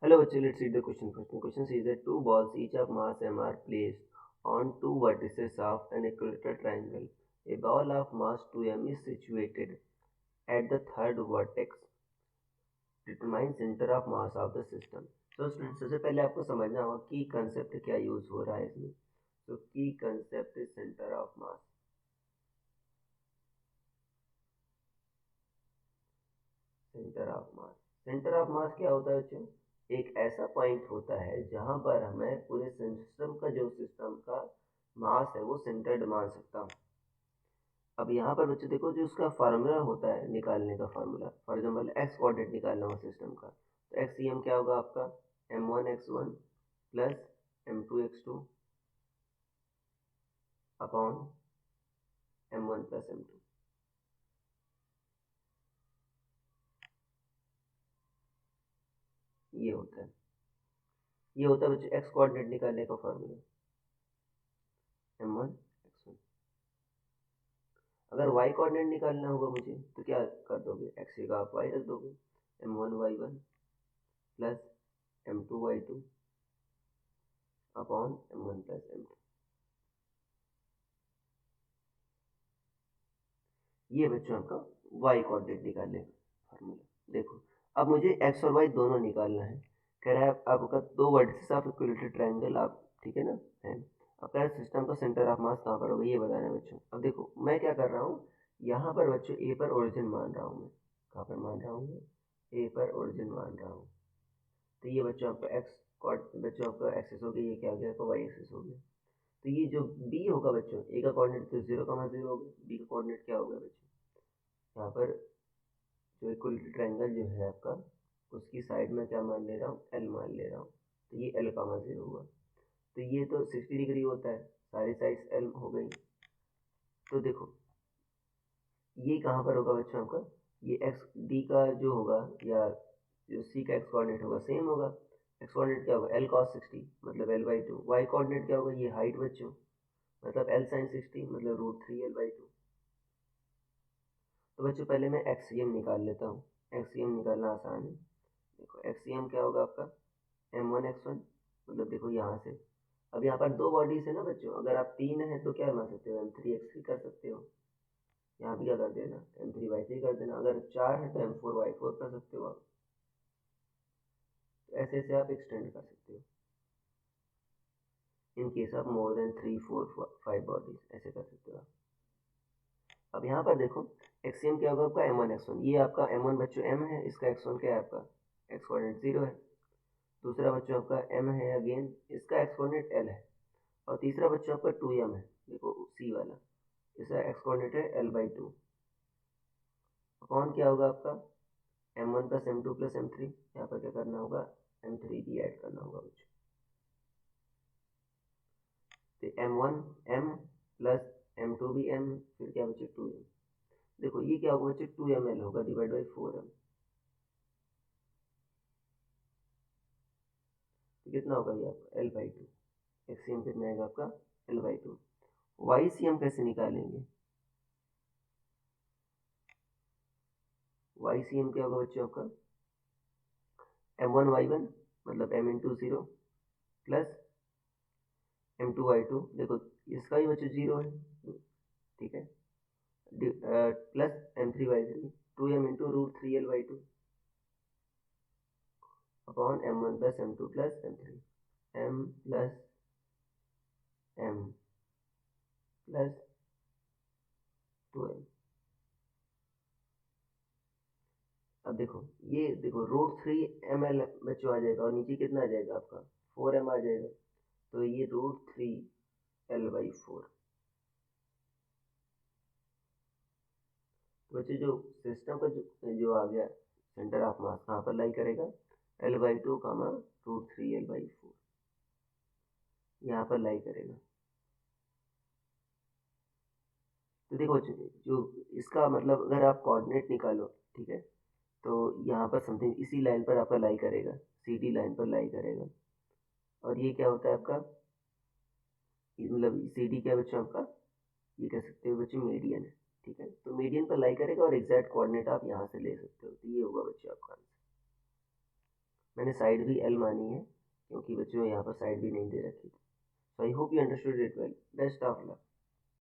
Hello, bachcho, let's read the question first. The question says that two balls, each of mass m, are placed on two vertices of an equilateral triangle. A ball of mass 2m is situated at the third vertex. Determine center of mass of the system. तो student सबसे पहले आपको समझना होगा की concept क्या use हो रहा है इसमें. तो की concept is centre of mass. Centre of mass क्या होता है बच्चों? एक ऐसा पॉइंट होता है जहां पर हमें पूरे सिस्टम का मास है वो सेंटर्ड मान सकता हूँ. अब यहाँ पर बच्चों देखो जो उसका फार्मूला होता है निकालने का formula, for example x coordinate निकालना हो सिस्टम का, तो एक्स सी एम क्या होगा आपका m1x1 plus m2x2 upon m1 plus m2. ये होता है बच्चों एक्स कोऑर्डिनेट निकालने का फार्मूला m1 x1. अगर y कोऑर्डिनेट निकालना होगा मुझे तो क्या कर दोगे, एक्स की जगह आप y रख दोगे, m1y1 plus m2y2 upon m1 plus m2. ये बच्चों आपका y कोऑर्डिनेट निकालने का फार्मूला. देखो अब मुझे x और y दोनों निकालना है. कह रहा है आपका दो वर्टिसेस ऑफ इक्विलेटरल ट्रायंगल, आप ठीक है ना है. अब कह रहा है सिस्टम का सेंटर ऑफ मास कहाँ पर होगा ये बताना है बच्चों. अब देखो मैं क्या कर रहा हूँ, यहाँ पर बच्चों ए पर ओरिजिन मान रहा हूँ मैं. कहाँ पर मान रहा हूँ मैं? ए पर ओरिजिन मान रहा हूँ. तो ये बच्चों आपका बच्चों आपका एक्सेस हो गया, ये क्या हो गया आपका वाई एक्सेस हो गया. तो ये जो बी होगा बच्चों, ए का कोऑर्डिनेट तो 0,0 हो गया, बी का कोऑर्डिनेट क्या होगा बच्चों, यहाँ पर जो इक्वलिटी ट्रायंगल जो है आपका उसकी साइड में क्या मान ले रहा हूँ, एल मान ले रहा हूँ. तो ये L,0 हुआ. तो ये तो 60 डिग्री होता है, सारी साइड्स एल हो गई. तो देखो ये कहाँ पर होगा बच्चों आपका, ये एक्स डी का जो होगा या जो सी का एक्स कोऑर्डिनेट होगा सेम होगा. एक्स कोऑर्डिनेट क्या होगा, L cos 60 मतलब L/2. वाई कोऑर्डिनेट क्या होगा, ये हाइट बच्चों मतलब L sin 60 मतलब √3L/2. तो बच्चों पहले मैं एक्सीएम निकाल लेता हूँ. एक्सीएम निकालना आसान है. देखो एक्सीएम क्या होगा आपका m1x1 मतलब देखो यहाँ से, अब यहाँ पर दो बॉडीज है ना बच्चों, अगर आप तीन है तो क्या मान सकते हो m3x3 कर सकते हो. यहाँ भी क्या कर देना m3y3 कर देना. अगर चार है तो m4y4 कर सकते हो आप. तो ऐसे ऐसे आप एक्सटेंड कर सकते हो in case of more than 3 4 5 bodies, ऐसे कर सकते हो आप. अब यहाँ पर देखो एक्सीएम क्या होगा आपका m1x1, ये आपका m1 बच्चों m है, इसका x1 क्या है आपका x कोऑर्डिनेट 0 है. दूसरा बच्चों आपका m है अगेन, इसका x कोऑर्डिनेट l है. और तीसरा बच्चों आपका 2m है, देखो सी वाला, इसका x कोऑर्डिनेट है L/2. अपॉन क्या होगा आपका m1 plus m2 plus m3. यहाँ पर क्या करना होगा, m3 भी ऐड करना होगा बच्चों. तो m1 m प्लस m2 भी m, फिर क्या बच्चे 2m. देखो ये क्या होगा बच्चे 2ml होगा डिवाइड बाई 4m. तो कितना होगा ये आपका L/2. एक्सीएम कितना आएगा आपका L/2. YCM कैसे निकालेंगे, YCM क्या होगा बच्चों आपका m1y1 मतलब m इंटू 0 प्लस m2y2. देखो इसका भी बच्चों 0 है, ठीक है, plus m3y3 2m into √3L/2 upon m1 plus m2 plus m3. m plus m plus 2m. अब देखो ये देखो √3ml बच्चों आ जाएगा और नीचे कितना आ जाएगा आपका 4m आ जाएगा. तो ये √3L/4. तो बच्चों जो सिस्टम का जो आ गया सेंटर ऑफ मास कहाँ पर लाई करेगा, L/2 कामा √3L/4 यहाँ पर लाई करेगा. तो देखो बच्चों जो इसका मतलब अगर आप कोऑर्डिनेट निकालो, ठीक है, तो यहाँ पर समथिंग इसी लाइन पर आपका लाई करेगा, CD लाइन पर लाई करेगा. और ये क्या होता है आपका, मतलब CD क्या बच्चों आपका, ये कह सकते हो बच्चों मीडियन है, ठीक है. तो मीडियन पर लाई करेगा और एग्जैक्ट कोऑर्डिनेट आप यहाँ से ले सकते हो. तो ये होगा बच्चों आपका आंसर. मैंने साइड भी एल मानी है क्योंकि बच्चों यहाँ पर साइड भी नहीं दे रखी थी। So I hope you understood it well. Best of luck.